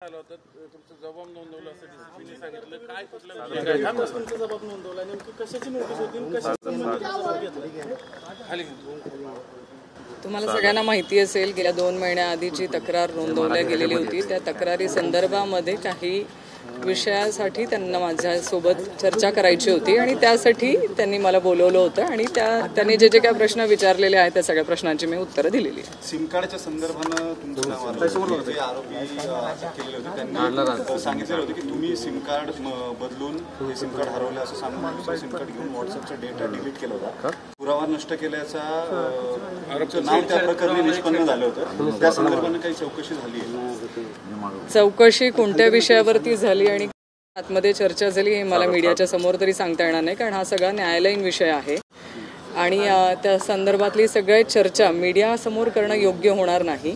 आला होता तुमचा जबाब नोंदवला असं डीसीपीने सांगितलं काय कुठला तुमचा जबाब नोंदवला नेमकी कशाची नोटीस होती कशाची तुम्हाला सगळ्यांना माहिती असेल गेल्या 2 महिन्याआधीची तक्रार नोंदवल्या गेलेली होती। त्या तक्रारी संदर्भामध्ये काही विषयासाठी त्यांना माझ्यासोबत चर्चा करायची होती आणि त्यासाठी त्यांनी मला बोलवलं होतं आणि त्यांनी जे काय प्रश्न विचारलेले आहेत त्या सगळ्या प्रश्नांची मी उत्तरं दिलेली आहेत। सिम कार्डच्या संदर्भानं तुमचं नाव आलं जे आरोपी अटक केलेले होते त्यांनी सांगितलेलं होतं की तुम्ही सिम कार्ड बदलून हे सिम कार्ड हरवलं असं सांगून सिम कार्ड घेऊन व्हॉट्सअपचा डेटा डिलीट केला होता। पुरावा नष्ट केल्याचा नाव त्या प्रकरणी निष्पन्न झालं होतं। त्या संदर्भानं काही चौकशी झाली आहे? चौकशी कोणत्या विषयावरती झाली आणि आतमध्ये चर्चा झाली हे मला मीडियाच्या समोर तरी सांगता येणार नाही, कारण हा सगळा न्यायालयीन विषय आहे आणि त्या संदर्भातली सगळी चर्चा मीडियासमोर करणं योग्य होणार नाही।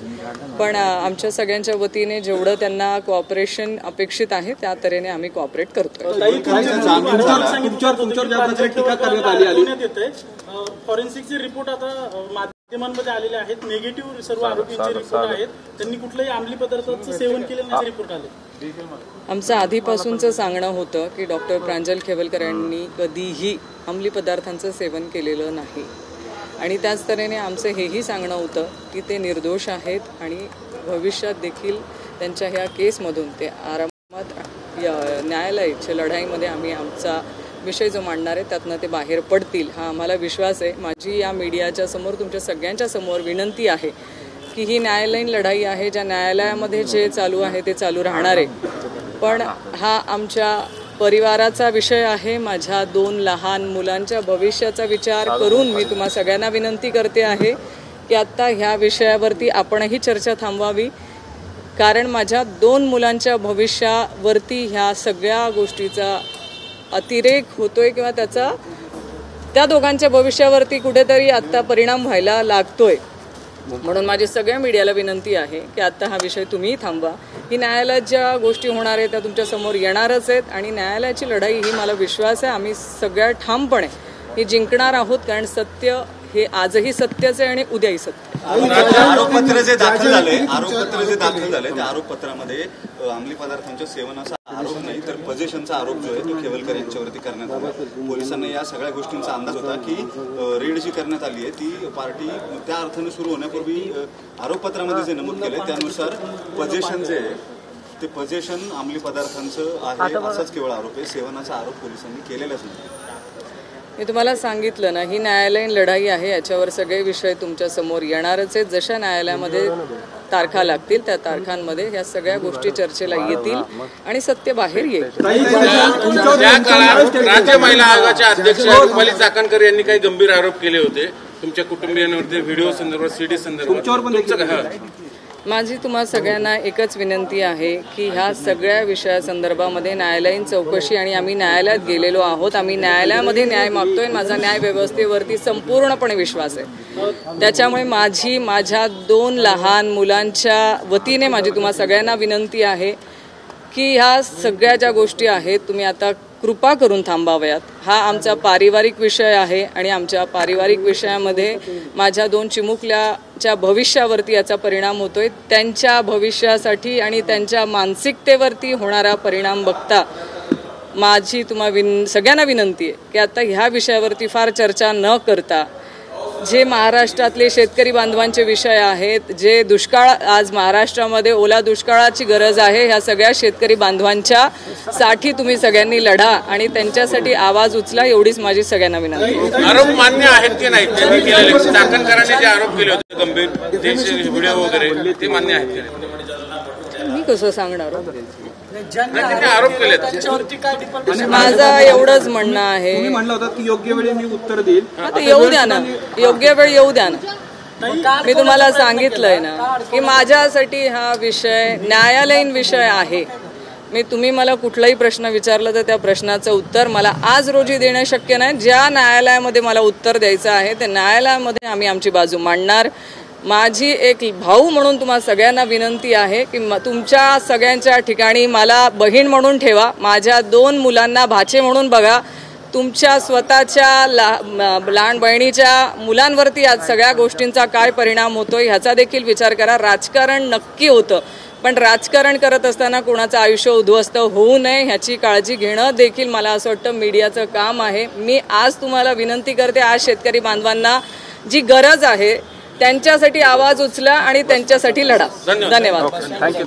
पण आमच्या सगळ्यांच्या वतीने जेवढं त्यांना कोऑपरेशन अपेक्षित आहे त्या तऱ्हेने आम्ही कोऑपरेट करतोय। फॉरेन्सिकचे रिपोर्ट आता माध्यमांमध्ये आलेले आहेत, निगेटिव्ह सर्व आरोपींचे रिपोर्ट आहेत, त्यांनी कुठल्याही अंमली पदार्थांचं सेवन केल्याचे रिपोर्ट आले। आमचं आधीपासूनचं सांगणं होतं की डॉक्टर प्रांजल खेवलकर यांनी कधीही अंमली पदार्थांचं सेवन केलेलं नाही आणि त्याच तऱ्हेने आमचं हेही सांगणं होतं की ते निर्दोष आहेत आणि भविष्यात देखील त्यांच्या ह्या केसमधून ते आरामात न्यायालयाच्या लढाईमध्ये आम्ही आमचा विषय जो मांडणार आहे त्यातनं ते बाहेर पडतील हा आम्हाला विश्वास आहे। माझी या मीडियाच्या समोर तुमच्या सगळ्यांच्या समोर विनंती आहे की ही न्यायालयीन लढाई आहे, ज्या न्यायालयामध्ये जे चालू आहे ते चालू राहणार आहे, पण हा आमच्या परिवाराचा विषय आहे। माझ्या 2 लहान मुलांच्या भविष्याचा विचार करून मी तुम्हा सगळ्यांना विनंती करते आहे की आत्ता ह्या विषयावरती आपणही चर्चा थांबवावी, कारण माझ्या 2 मुलांच्या भविष्यावरती ह्या सगळ्या गोष्टीचा अतिरेक होतोय किंवा त्या दोघांच्या भविष्यावरती कुठेतरी आत्ता परिणाम व्हायला लागतोय। म्हणून माझी सगळ्या मीडियाला विनंती आहे की आत्ता हा विषय तुम्ही थांबवा। ही न्यायालयात ज्या गोष्टी होणार आहेत त्या तुमच्या समोर येणारच आहेत आणि न्यायालयाची लढाई ही मला विश्वास आहे आम्ही सगळ्या ठामपणे ही जिंकणार आहोत, कारण सत्य हे आजही सत्यच आहे आणि उद्याही सत्य। आरोपपत्र जे दाखल झाले त्या आरोपपत्रामध्ये अंमली पदार्थांच्या सेवनाचा आरोप नाही तर पजेशनचा आरोप जो आहे तो खेवलकर यांच्यावरती करण्यात आला। पोलिसांना या सगळ्या गोष्टींचा अंदाज होता की रेड जी करण्यात आली आहे ती पार्टी त्या अर्थाने सुरू होण्यापूर्वी आरोपपत्रामध्ये जे नमूद केले त्यानुसार पजेशन जे ते पजेशन अंमली पदार्थांचं आहे असाच केवळ आरोप आहे, सेवनाचा आरोप पोलिसांनी केलेलाच नाही। मी तुम्हाला सांगितलं ना, ही न्यायालयीन लढाई आहे, याच्यावर सगळे विषय तुमच्या समोर येणारच आहेत। जशा न्यायालयामध्ये तारखा लागतील त्या तारखांमध्ये ह्या सगळ्या गोष्टी चर्चेला येतील आणि सत्य बाहेर येईल। त्या काळात राज्य महिला आयोगाच्या अध्यक्ष रुपाली चाकणकर यांनी काही गंभीर आरोप केले होते तुमच्या कुटुंबियांवरती, व्हिडिओ संदर्भात, सीडी संदर्भात। माझी तुम्हा सगळ्यांना एकच विनंती आहे की ह्या सगळ्या विषयासंदर्भामध्ये न्यायालयीन चौकशी आणि आम्ही न्यायालयात गेलेलो आहोत, आम्ही न्यायालयामध्ये न्याय मागतोय। माझा न्याय व्यवस्थेवरती संपूर्णपणे विश्वास आहे, त्याच्यामुळे माझ्या 2 लहान मुलांच्या वतीने माझी तुम्हा सगळ्यांना विनंती आहे की ह्या सगळ्या ज्या गोष्टी आहेत तुम्ही आता कृपा करून थांबाव्यात। हा आमचा पारिवारिक विषय आहे आणि आमच्या पारिवारिक विषयामध्ये माझ्या 2 चिमुकल्याच्या भविष्यावरती याचा परिणाम होतोय। त्यांच्या भविष्यासाठी आणि त्यांच्या मानसिकतेवरती होणारा परिणाम बघता माझी तुम्हा सगळ्यांना विनंती आहे की आता ह्या विषयावरती फार चर्चा न करता जे महाराष्ट्रातले शेतकरी बांधवांचे विषय आहेत, जे दुष्काळ आज महाराष्ट्रामध्ये ओला दुष्काळाची गरज आहे, ह्या सगळ्या शेतकरी बांधवांच्या साठी तुम्ही सगळ्यांनी लढा आणि त्यांच्यासाठी आवाज उचला, एवढीच माझी सगळ्यांना विनंती। आरोप मान्य आहेत की नाही त्यांनी केलेले, चाकणकरांनी जे आरोप केले होते गंभीर व्हिडिओ वगैरे ते मान्य आहेत की नाही? मी कसं सांगणार? आरोप केले माझं एवढंच म्हणणं आहे, म्हणलं होतं की योग्य वेळी मी उत्तर देईल, आता येऊ द्या ना, योग्य वेळ येऊ द्या ना। मी तुम्हाला सांगितलंय ना की माझ्यासाठी हा विषय न्यायालयीन विषय आहे। तुम्ही मला कुठलाही प्रश्न विचारला तर त्या प्रश्नाचं उत्तर मला आज रोजी देणं शक्य नाही। ज्या न्यायालयामध्ये मला उत्तर द्यायचं आहे त्या न्यायालयामध्ये आम्ही आमची बाजू मांडणार। माझी एक भाऊ म्हणून तुम्हा सगळ्यांना विनंती आहे की तुमच्या सगळ्यांच्या ठिकाणी मला बहीण म्हणून ठेवा, माझ्या 2 मुलांना भाचे म्हणून बघा, तुमच्या स्वतःच्या लहान बहिणीच्या मुलांवरती आज सगळ्या गोष्टींचा काय परिणाम होतोय ह्याचा देखील विचार करा। राजकारण नक्की होतं पण राजकारण करत असताना कोणाचं आयुष्य उद्ध्वस्त होऊ नये ह्याची काळजी घेणं देखील मला असं वाटतं मीडियाचं काम आहे. मी आज तुम्हाला विनंती करते, आज शेतकरी बांधवांना जी गरज आहे त्यांच्यासाठी आवाज उचला आणि त्यांच्यासाठी लढा. धन्यवाद. थँक्यू.